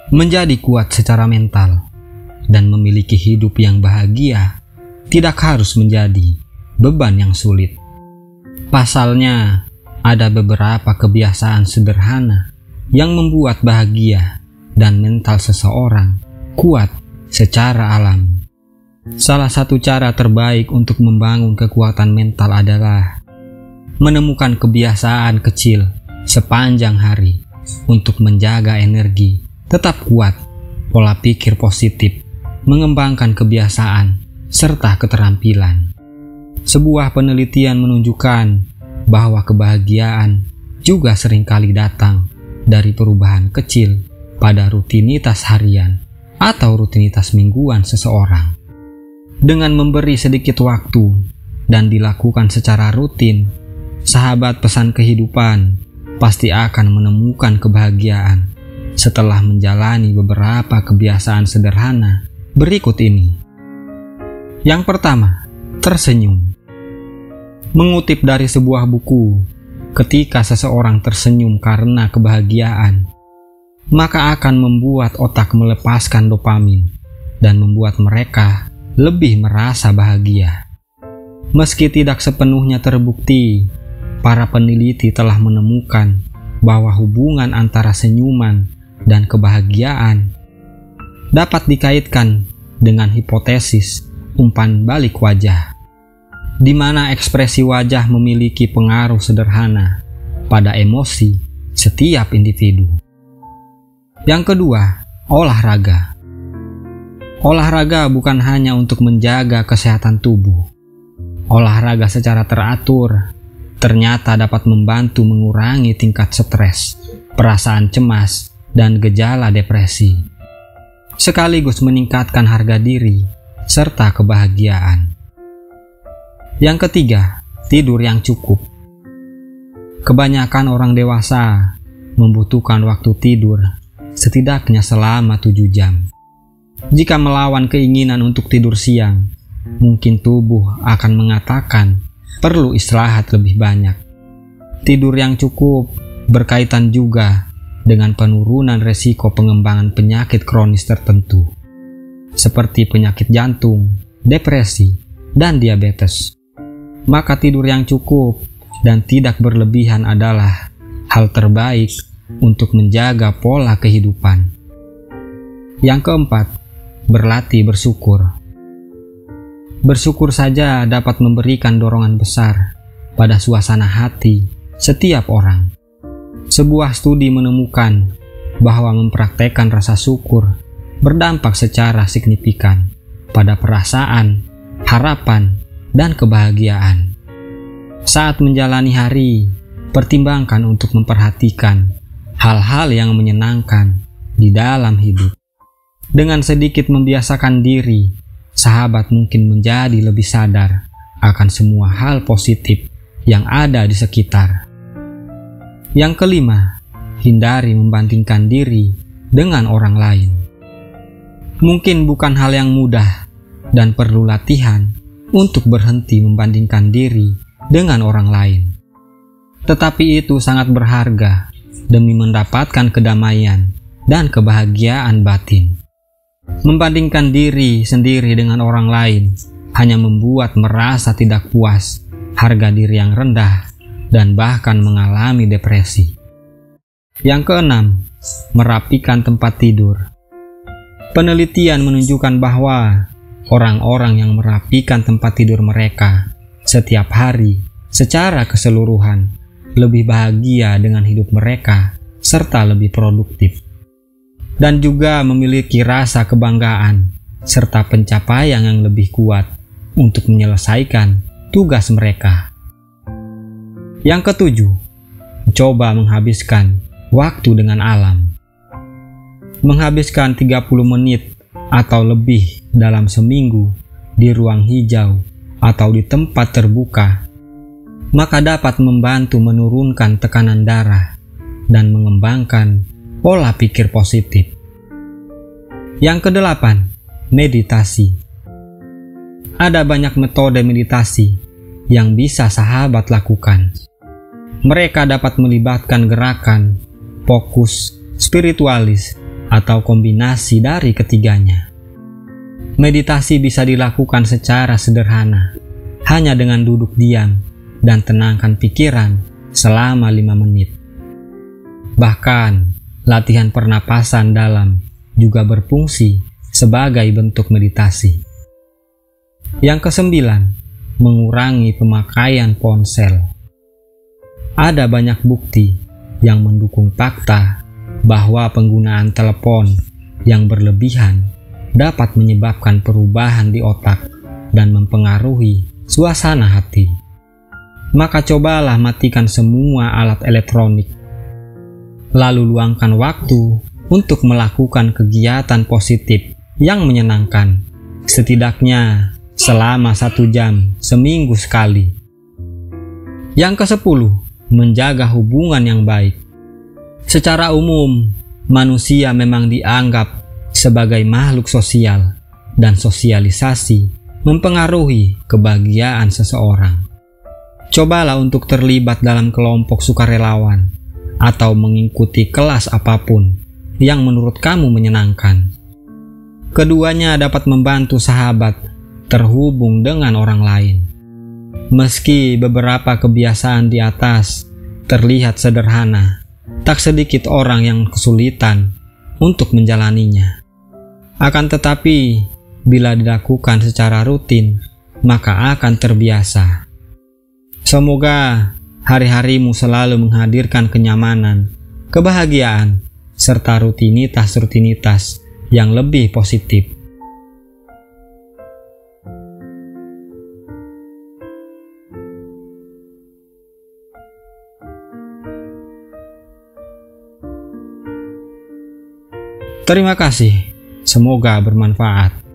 Menjadi kuat secara mental dan memiliki hidup yang bahagia tidak harus menjadi beban yang sulit. Pasalnya, ada beberapa kebiasaan sederhana yang membuat bahagia dan mental seseorang kuat secara alami. Salah satu cara terbaik untuk membangun kekuatan mental adalah menemukan kebiasaan kecil sepanjang hari untuk menjaga energi tetap kuat, pola pikir positif, mengembangkan kebiasaan, serta keterampilan. Sebuah penelitian menunjukkan bahwa kebahagiaan juga seringkali datang dari perubahan kecil pada rutinitas harian atau rutinitas mingguan seseorang. Dengan memberi sedikit waktu dan dilakukan secara rutin, sahabat pesan kehidupan pasti akan menemukan kebahagiaan setelah menjalani beberapa kebiasaan sederhana berikut ini. Yang pertama, tersenyum. Mengutip dari sebuah buku, ketika seseorang tersenyum karena kebahagiaan, maka akan membuat otak melepaskan dopamin dan membuat mereka lebih merasa bahagia. Meski tidak sepenuhnya terbukti, para peneliti telah menemukan bahwa hubungan antara senyuman dan kebahagiaan dapat dikaitkan dengan hipotesis umpan balik wajah, di mana ekspresi wajah memiliki pengaruh sederhana pada emosi setiap individu. Yang kedua, olahraga. Olahraga bukan hanya untuk menjaga kesehatan tubuh. Olahraga secara teratur ternyata dapat membantu mengurangi tingkat stres, perasaan cemas, dan gejala depresi, sekaligus meningkatkan harga diri serta kebahagiaan. Yang ketiga, tidur yang cukup. Kebanyakan orang dewasa membutuhkan waktu tidur setidaknya selama 7 jam. Jika melawan keinginan untuk tidur siang, mungkin tubuh akan mengatakan perlu istirahat lebih banyak. Tidur yang cukup berkaitan juga dengan penurunan resiko pengembangan penyakit kronis tertentu, seperti penyakit jantung, depresi, dan diabetes. Maka tidur yang cukup dan tidak berlebihan adalah hal terbaik untuk menjaga pola kehidupan. Yang keempat, berlatih bersyukur. Bersyukur saja dapat memberikan dorongan besar pada suasana hati setiap orang. Sebuah studi menemukan bahwa mempraktekkan rasa syukur berdampak secara signifikan pada perasaan, harapan, dan kebahagiaan. Saat menjalani hari, pertimbangkan untuk memperhatikan hal-hal yang menyenangkan di dalam hidup. Dengan sedikit membiasakan diri, sahabat mungkin menjadi lebih sadar akan semua hal positif yang ada di sekitar. Yang kelima, hindari membandingkan diri dengan orang lain. Mungkin bukan hal yang mudah dan perlu latihan untuk berhenti membandingkan diri dengan orang lain. Tetapi itu sangat berharga demi mendapatkan kedamaian dan kebahagiaan batin. Membandingkan diri sendiri dengan orang lain hanya membuat merasa tidak puas, harga diri yang rendah, dan bahkan mengalami depresi. Yang keenam, merapikan tempat tidur. Penelitian menunjukkan bahwa orang-orang yang merapikan tempat tidur mereka setiap hari secara keseluruhan lebih bahagia dengan hidup mereka serta lebih produktif, dan juga memiliki rasa kebanggaan serta pencapaian yang lebih kuat untuk menyelesaikan tugas mereka. Yang ketujuh, coba menghabiskan waktu dengan alam. Menghabiskan 30 menit atau lebih dalam seminggu di ruang hijau atau di tempat terbuka, maka dapat membantu menurunkan tekanan darah dan mengembangkan pola pikir positif. Yang kedelapan, meditasi. Ada banyak metode meditasi yang bisa sahabat lakukan. Mereka dapat melibatkan gerakan, fokus, spiritualis, atau kombinasi dari ketiganya. Meditasi bisa dilakukan secara sederhana, hanya dengan duduk diam dan tenangkan pikiran selama 5 menit. Bahkan, latihan pernapasan dalam juga berfungsi sebagai bentuk meditasi. Yang ke-9, mengurangi pemakaian ponsel. Ada banyak bukti yang mendukung fakta bahwa penggunaan telepon yang berlebihan dapat menyebabkan perubahan di otak dan mempengaruhi suasana hati. Maka cobalah matikan semua alat elektronik. Lalu luangkan waktu untuk melakukan kegiatan positif yang menyenangkan, setidaknya selama 1 jam seminggu sekali. Yang ke-10, menjaga hubungan yang baik. Secara umum, manusia memang dianggap sebagai makhluk sosial, dan sosialisasi mempengaruhi kebahagiaan seseorang. Cobalah untuk terlibat dalam kelompok sukarelawan atau mengikuti kelas apapun yang menurut kamu menyenangkan. Keduanya dapat membantu sahabat terhubung dengan orang lain. Meski beberapa kebiasaan di atas terlihat sederhana, tak sedikit orang yang kesulitan untuk menjalaninya. Akan tetapi, bila dilakukan secara rutin, maka akan terbiasa. Semoga hari-harimu selalu menghadirkan kenyamanan, kebahagiaan, serta rutinitas-rutinitas yang lebih positif. Terima kasih. Semoga bermanfaat.